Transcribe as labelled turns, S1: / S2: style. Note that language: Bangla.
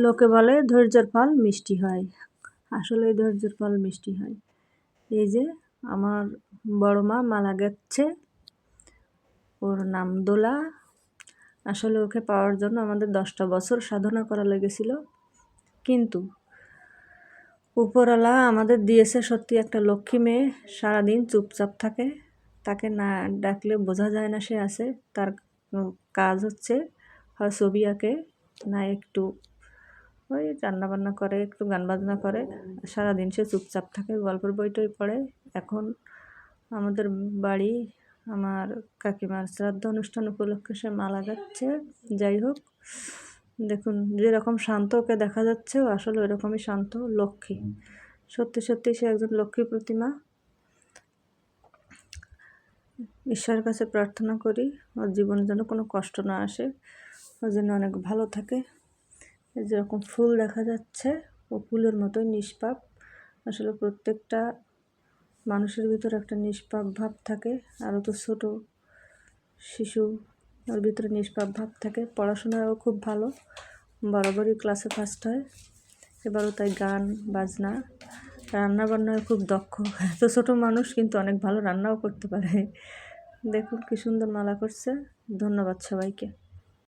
S1: লোকে বলে ধৈর্যের ফল মিষ্টি হয়, আসলে ধৈর্যের ফল মিষ্টি হয়। এই যে আমার বড় মা মারা গেছে, ওর নাম দোলা। আসলে ওকে পাওয়ার জন্য আমাদের 10টা বছর সাধনা করা লেগেছিল, কিন্তু উপরওয়ালা আমাদের দিয়েছে সত্যি একটা লক্ষ্মী মেয়ে। সারাদিন চুপচাপ থাকে, তাকে না ডাকলে বোঝা যায় না সে আছে। তার কাজ হচ্ছে হয় ছবি আঁকে, না একটু ওই রান্নাবান্না করে, একটু গান বাজনা করে। সারাদিন সে চুপচাপ থাকে, গল্পের বইটই পড়ে। এখন আমাদের বাড়ি আমার কাকিমার শ্রাদ্ধ অনুষ্ঠান উপলক্ষে সে মালা গাচ্ছে। যাই হোক, দেখুন যেরকম শান্ত ওকে দেখা যাচ্ছে, ও আসলে ওরকমই শান্ত, লক্ষ্মী। সত্যি সত্যি সে একজন লক্ষ্মী প্রতিমা। ঈশ্বরের কাছে প্রার্থনা করি ওর জীবনে যেন কোনো কষ্ট না আসে, ওর জন্য অনেক ভালো থাকে। যেরকম ফুল দেখা যাচ্ছে, ও ফুলের মতোই নিষ্পাপ। আসলে প্রত্যেকটা মানুষের ভিতরে একটা নিষ্পাপ ভাব থাকে, আরও তো ছোট শিশু, ওর ভিতরে নিষ্পাপ ভাব থাকে। পড়াশোনাও খুব ভালো, বরাবরই ক্লাসে ফার্স্ট হয়। এবারও তাই গান বাজনা, রান্না বান্নায় খুব দক্ষ। এত ছোট মানুষ কিন্তু অনেক ভালো রান্নাও করতে পারে। দেখুন কি সুন্দর মালা করছে। ধন্যবাদ সবাইকে।